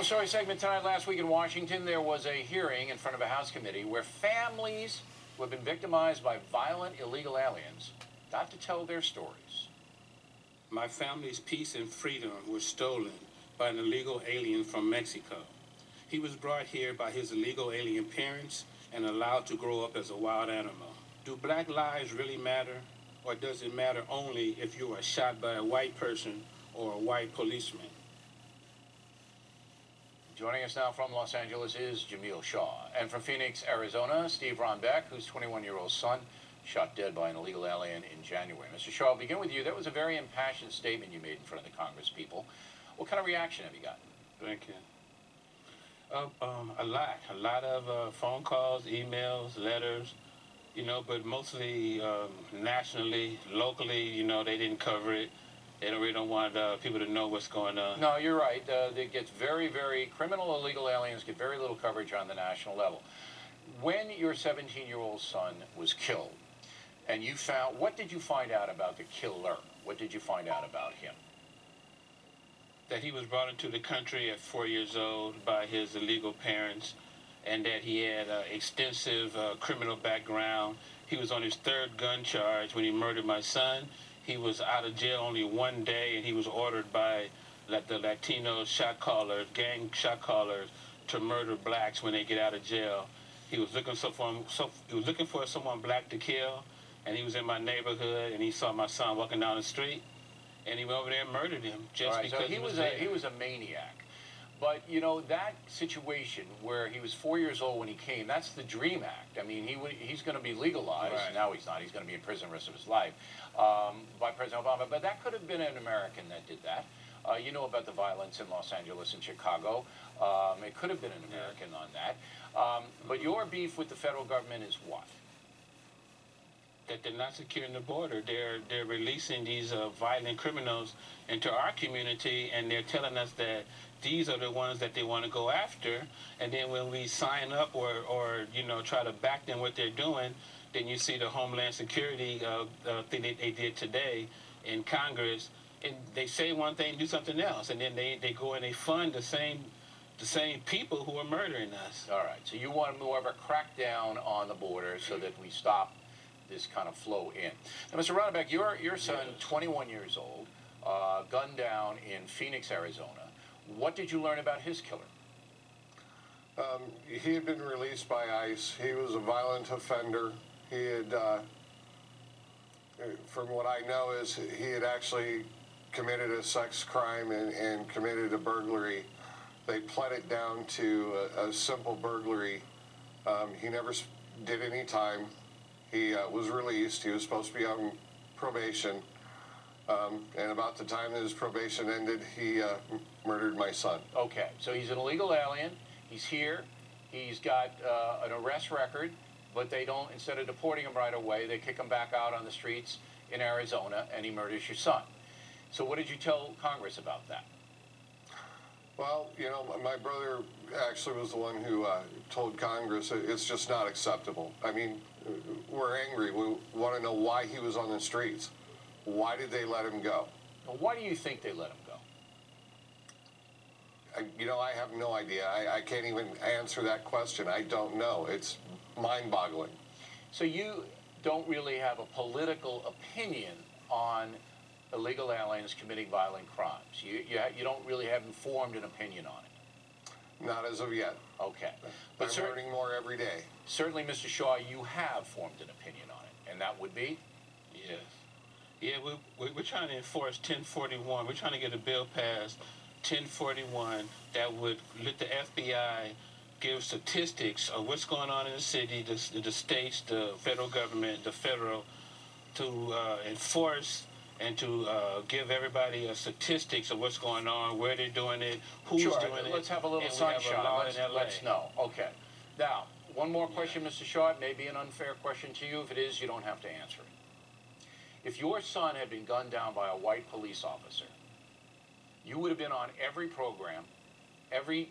Top story segment tonight. Last week in Washington, there was a hearing in front of a House committee where families who have been victimized by violent illegal aliens got to tell their stories. My family's peace and freedom were stolen by an illegal alien from Mexico. He was brought here by his illegal alien parents and allowed to grow up as a wild animal. Do black lives really matter, or does it matter only if you are shot by a white person or a white policeman? Joining us now from Los Angeles is Jamiel Shaw. And from Phoenix, Arizona, Steve Ronnebeck, whose 21-year-old son shot dead by an illegal alien in January. Mr. Shaw, I'll begin with you. That was a very impassioned statement you made in front of the Congress people. What kind of reaction have you gotten? Thank you. A lot of phone calls, emails, letters, but mostly nationally, locally, they didn't cover it. They really don't want people to know what's going on. No, you're right. It gets very, criminal illegal aliens get very little coverage on the national level. When your 17-year-old son was killed, and what did you find out about the killer? What did you find out about him? That he was brought into the country at 4 years old by his illegal parents, and that he had extensive criminal background. He was on his third gun charge when he murdered my son. He was out of jail only 1 day, and he was ordered by the Latino shot callers, gang shot callers, to murder blacks when they get out of jail. He was looking for someone black to kill, and he was in my neighborhood, and he saw my son walking down the street, and he went over there and murdered him just because so he was a maniac. But, that situation where he was 4 years old when he came, that's the DREAM Act. I mean, he's going to be legalized. Right. Now he's not. He's going to be in prison the rest of his life by President Obama. But that could have been an American that did that. You know about the violence in Los Angeles and Chicago. It could have been an American on that. But your beef with the federal government is what? That they're not securing the border. They're releasing these violent criminals into our community, and they're telling us that these are the ones that they want to go after. And then when we sign up or try to back them what they're doing, then you see the Homeland Security thing they did today in Congress, and they say one thing, do something else, and then they go and they fund the same people who are murdering us. All right. So you want more of a crackdown on the border so that we stop this kind of flow in. Now, Mr. Ronnebeck, your son, 21 years old, gunned down in Phoenix, Arizona. What did you learn about his killer? He had been released by ICE. He was a violent offender. He had, from what I know, is he had actually committed a sex crime and committed a burglary. They pled it down to a simple burglary. He never did any time. He was released. He was supposed to be on probation. And about the time that his probation ended, he murdered my son. Okay, so he's an illegal alien. He's here. He's got an arrest record, but they don't, instead of deporting him right away, they kick him back out on the streets in Arizona, and he murders your son. So what did you tell Congress about that? Well, my brother actually was the one who told Congress it's just not acceptable. I mean, we're angry. We want to know why he was on the streets. Why did they let him go? Well, why do you think they let him go? I have no idea. I can't even answer that question. I don't know. It's mind-boggling. So you don't really have a political opinion on illegal aliens committing violent crimes. You don't really have formed an opinion on it. Not as of yet. Okay. But I'm learning more every day. Certainly, Mr. Shaw, you have formed an opinion on it, and that would be? Yes. Yeah, we're trying to enforce 1041. We're trying to get a bill passed, 1041, that would let the FBI give statistics of what's going on in the city, the states, the federal government, the federal, to enforce and to give everybody statistics of what's going on, where they're doing it, who's doing it. Let's have a little sunshine. Let's know. Okay. Now, one more question, Mr. Shaw. It may be an unfair question to you. If it is, you don't have to answer it. If your son had been gunned down by a white police officer, you would have been on every program, every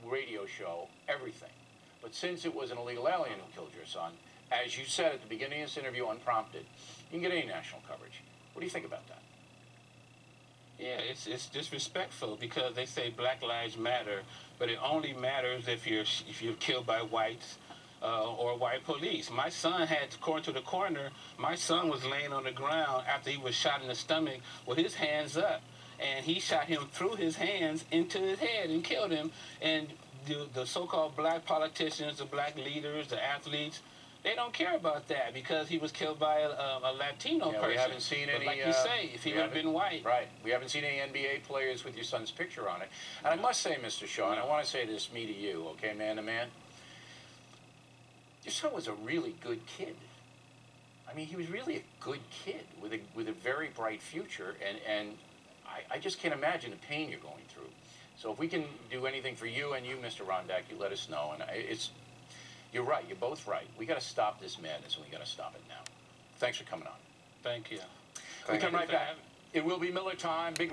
radio show, everything. But since it was an illegal alien who killed your son, as you said at the beginning of this interview, unprompted, you can get any national coverage. What do you think about that? Yeah, it's disrespectful because they say Black Lives Matter, but it only matters if you're killed by whites or white police. My son had, according to the coroner, my son was laying on the ground after he was shot in the stomach with his hands up, and he shot him through his hands into his head and killed him. And the so-called black politicians, the black leaders, the athletes, they don't care about that because he was killed by a Latino person. We haven't seen any. But like you say, if he would have been white. Right. We haven't seen any NBA players with your son's picture on it. And I must say, Mr. Shaw, and I want to say this, me to you, okay, man to man, your son was a really good kid. I mean, he was really a good kid with a very bright future, and I just can't imagine the pain you're going through. So if we can do anything for you and you, Mr. Ronnebeck, you let us know. And you're right. You're both right. We got to stop this madness, and we got to stop it now. Thanks for coming on. Thank you. We come right back. It will be Miller time. Big.